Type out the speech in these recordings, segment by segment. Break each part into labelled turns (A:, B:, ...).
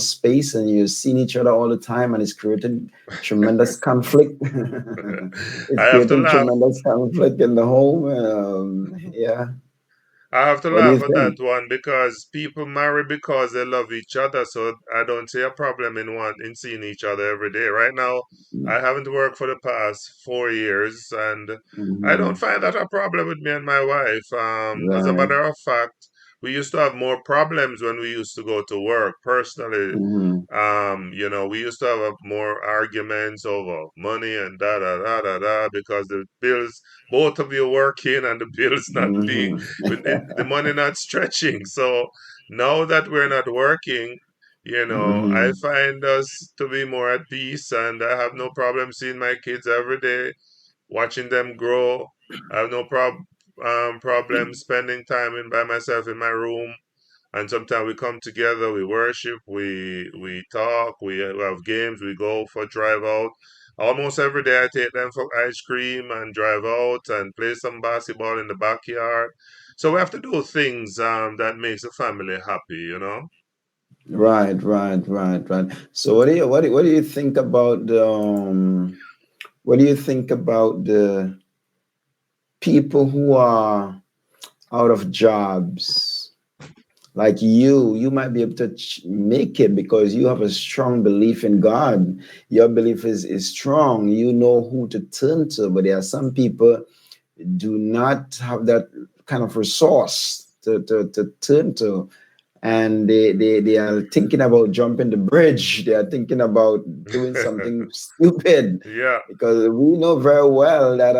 A: space and you're seeing each other all the time, and it's creating tremendous conflict.
B: I
A: It's
B: have to
A: creating
B: laugh.
A: tremendous conflict in the home. Yeah.
B: I have to
A: What do you
B: laugh at that
A: think?
B: one because people marry because they love each other. So I don't see a problem in seeing each other every day. Right now, I haven't worked for the past 4 years, and I don't
A: Mm-hmm.
B: find that a problem with me and my wife. As a
A: Right.
B: matter of fact, we used to have more problems when we used to go to work. Personally,
A: Mm-hmm.
B: we used to have more arguments over money and da da da da da because the bills, both of you working and the bills not being, the money not stretching. So now that we're not working, I
A: Mm-hmm.
B: find us to be more at peace, and I have no problem seeing my kids every day, watching them grow. I have no problem spending time by myself in my room, and sometimes we come together, we worship, we talk, we have games, we go for drive out. Almost every day I take them for ice cream and drive out and play some basketball in the backyard. So we have to do things that makes the family happy.
A: Right, right, right, right. So what do you think about what do you think about the people who are out of jobs? Like you might be able to make it because you have a strong belief in God. Your belief is strong. You know who to turn to, but there are some people do not have that kind of resource to turn to, and they are thinking about jumping the bridge. They are thinking about doing something stupid,
B: Yeah.
A: because we know very well that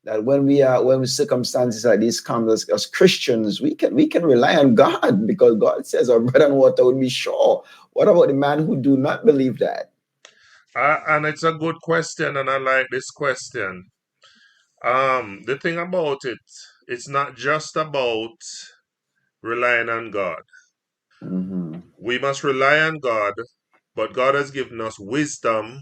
A: that when circumstances like this come, as Christians, we can rely on God, because God says our bread and water will be sure. What about the man who do not believe that?
B: And it's a good question, and I like this question. The thing about it, it's not just about relying on God.
A: Hmm.
B: We must rely on God, but God has given us wisdom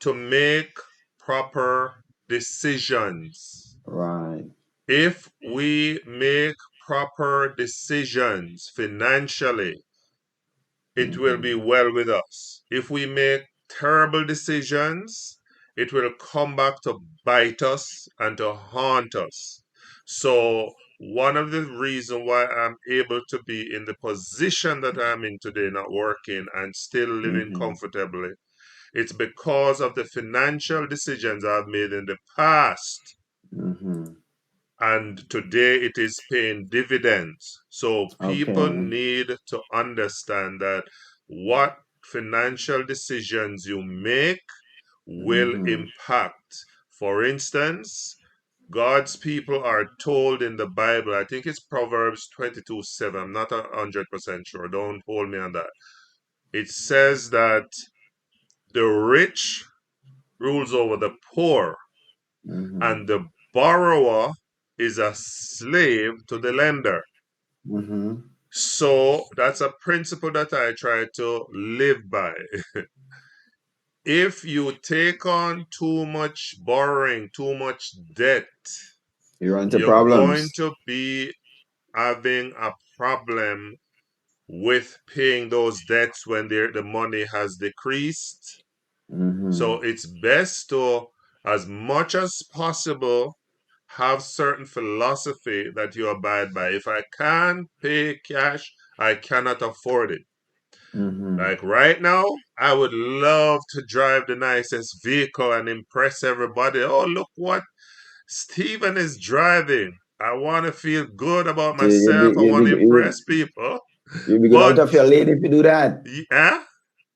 B: to make proper decisions.
A: Right.
B: If we make proper decisions financially, it will be
A: Hmm.
B: well with us. If we make terrible decisions, it will come back to bite us and to haunt us. So, one of the reasons why I'm able to be in the position that I'm in today, not working and still living
A: Hmm.
B: comfortably, it's because of the financial decisions I've made in the past.
A: Hmm.
B: And today it is paying dividends. So people
A: Okay.
B: need to understand that what financial decisions you make will
A: Hmm.
B: impact. For instance, God's people are told in the Bible, I think it's Proverbs 22:7. I'm not 100% sure. Don't hold me on that. It says that the rich rules over the poor,
A: Hmm.
B: and the borrower is a slave to the lender.
A: Hmm.
B: So that's a principle that I try to live by. If you take on too much borrowing, too much debt,
A: You run into
B: you're going
A: problems.
B: to be having a problem with paying those debts when the money has decreased.
A: Hmm.
B: So it's best to, as much as possible, have certain philosophy that you abide by. If I can't pay cash, I cannot afford it.
A: Hmm.
B: Like right now, I would love to drive the nicest vehicle and impress everybody. Oh, look what Steven is driving. I want to feel good about
A: So you'll be
B: myself. I
A: you'll
B: want
A: be
B: to
A: you'll,
B: impress people.
A: you'll be going out
B: But,
A: of your lane if you do that.
B: yeah,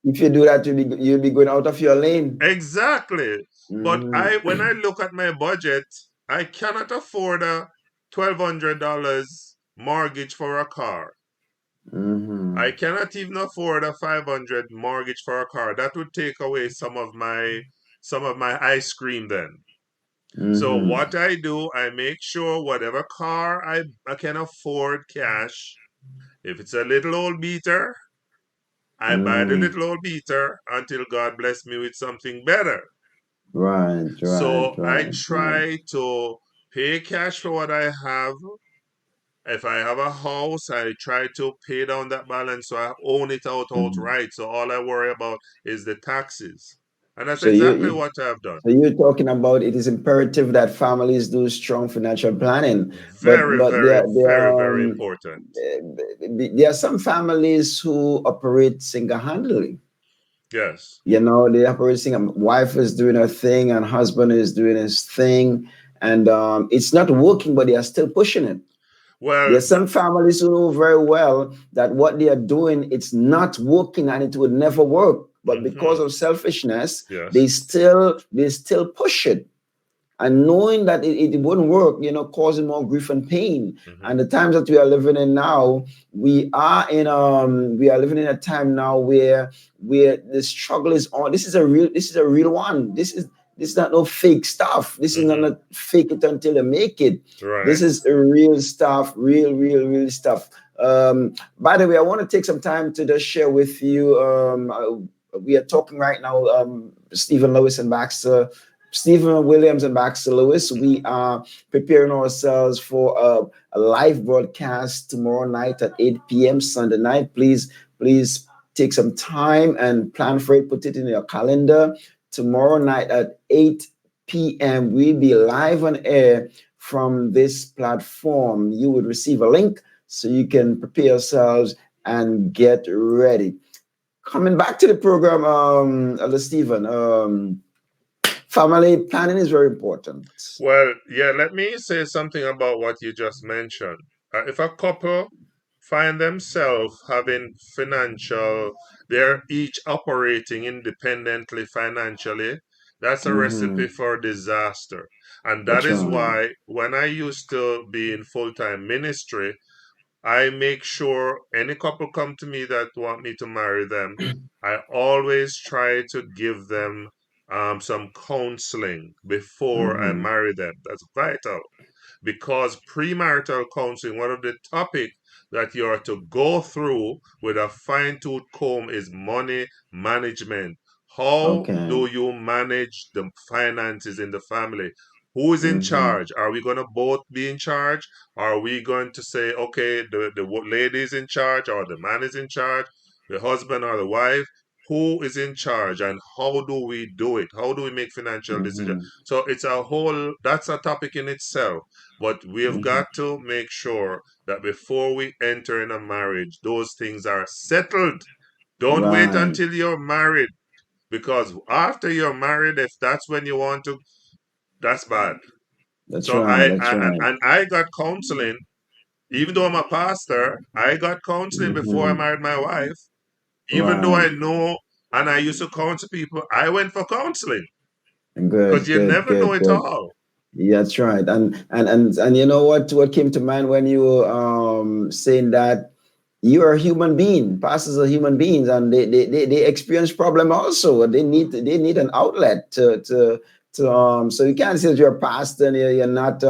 A: If you do that, you'll be going out of your lane.
B: exactly. But
A: Hmm.
B: when I look at my budget, I cannot afford a $1,200 mortgage for a car. I
A: Hmm.
B: cannot even afford a 500 mortgage for a car. That would take away some of my ice cream then. So
A: Hmm.
B: what I do, I make sure whatever car I can afford cash, if it's a little old beater, I buy the
A: Hmm.
B: little old beater until God bless me with something better.
A: Right, right,
B: So I
A: right, right.
B: try to pay cash for what I have, if I have a house, I try to pay down that balance so I own it out
A: Mhm.
B: outright. So all I worry about is the taxes. And that's
A: So you,
B: exactly
A: you
B: what I've done.
A: so you're talking about it is imperative that families do strong financial planning,
B: Very,
A: but
B: very, very, very important.
A: there are some families who operate single-handedly.
B: Yes.
A: You know, they operate single. Wife is doing her thing and husband is doing his thing, and it's not working, but they are still pushing it. There
B: Well,
A: are some families who know very well that what they are doing it's not working and it would never work. But because
B: mhm,
A: of selfishness,
B: yes.
A: they still push it. And knowing that it wouldn't work, causing more grief and pain.
B: Mhm,
A: And the times that we are living in now, we are living in a time now where the struggle is on. This is a real one. This is not no fake stuff. This is not
B: mhm.
A: a fake it until they make it. This
B: Right.
A: is a real stuff, real stuff. By the way, I want to take some time to just share with you. We are talking right now, Stephen Lewis and Baxter, Stephen Williams and Baxter Lewis. We are preparing ourselves for a live broadcast tomorrow night at 8 p.m. Sunday night. Please take some time and plan for it. Put it in your calendar. Tomorrow night at 8 p.m. We'll be live on air from this platform. You would receive a link so you can prepare yourselves and get ready. Coming back to the program, Elder Stephen, family planning is very important.
B: Well, yeah, let me say something about what you just mentioned. If a couple find themselves having financial, they're each operating independently financially, that's a recipe
A: Hmm.
B: for disaster. And that
A: That's
B: is
A: right.
B: why when I used to be in full time ministry, I make sure any couple come to me that want me to marry them, I always try to give them some counseling before I
A: Hmm.
B: marry them. That's vital because premarital counseling, one of the topics that you are to go through with a fine-tooth comb is money management. How
A: Okay.
B: do you manage the finances in the family? Who is in
A: Hmm.
B: charge? Are we going to both be in charge? Are we going to say, okay, the lady is in charge or the man is in charge, the husband or the wife? Who is in charge and how do we do it? How do we make financial decisions?
A: Hmm.
B: So it's a whole, that's a topic in itself. But we have
A: Hmm.
B: got to make sure that before we enter in a marriage, those things are settled. Don't wait
A: Right.
B: until you're married because after you're married, if that's when you want to, that's bad.
A: That's
B: So
A: right. That's right.
B: and I got counseling, even though I'm a pastor, I got counseling before I
A: Hmm.
B: married my wife. Even though
A: Right.
B: I know and I used to counsel people, I went for counseling because
A: Good.
B: you
A: Good.
B: never know
A: Good.
B: it
A: Good.
B: all.
A: Yeah, that's right. And you know what came to mind when you were saying that you are a human being. Pastors are human beings, and they experience problem also. They need an outlet to. So you can't say that you're a pastor and you're not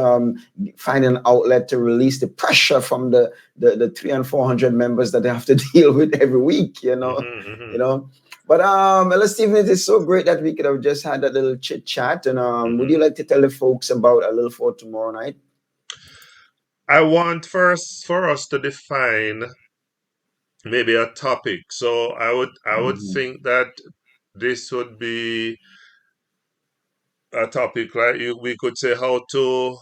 A: finding an outlet to release the pressure from the 300 and 400 members that they have to deal with every week. You
B: Hmm.
A: know. But let's Stephen, it is so great that we could have just had that little chit chat. And would
B: Hmm.
A: you like to tell the folks about a little for tomorrow night?
B: I want first for us to define maybe a topic. So I would
A: Mhm.
B: think that this would be a topic like we could say how to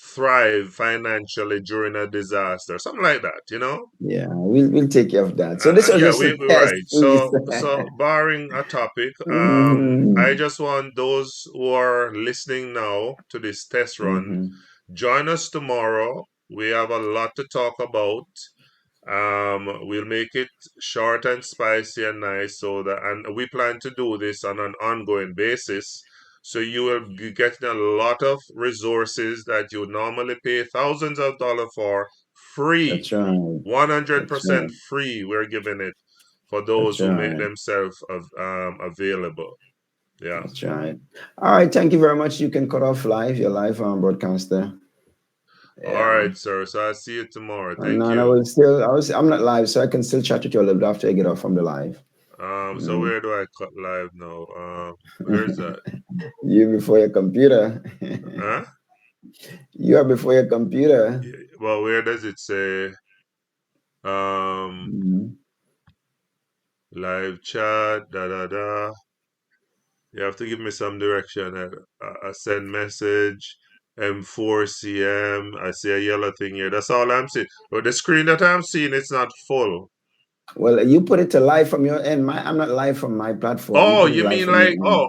B: thrive financially during a disaster, something like that, you know.
A: Yeah, we'll take care of that. So this was
B: Yeah,
A: just a
B: we're
A: test,
B: right.
A: please.
B: So barring a topic, I
A: Hmm.
B: just want those who are listening now to this test run,
A: Hmm.
B: join us tomorrow. We have a lot to talk about. We'll make it short and spicy and nice, so that, and we plan to do this on an ongoing basis. So you will be getting a lot of resources that you normally pay thousands of dollars for, free,
A: That's right. That's
B: 100%
A: right.
B: free. We're giving it for those
A: That's
B: who make
A: right.
B: themselves available. Yeah.
A: That's right. All right. Thank you very much. You can cut off live. Your live broadcaster.
B: All
A: Yeah.
B: right, sir. So I'll see you tomorrow.
A: And
B: Thank
A: I
B: you.
A: will still. I'm not live, so I can still chat with you a little bit after I get off from the live.
B: So
A: Mm.
B: where do I cut live now? Where's that?
A: You before your computer.
B: Huh?
A: You are before your computer.
B: Well, where does it say
A: Mhm.
B: live chat? Da da da. You have to give me some direction. I send message. M4CM. I see a yellow thing here. That's all I'm seeing. But the screen that I'm seeing, it's not full.
A: Well, you put it to live from your end. I'm not live from my platform. You
B: Oh,
A: put it
B: you
A: live
B: mean
A: from your
B: like,
A: end.
B: oh,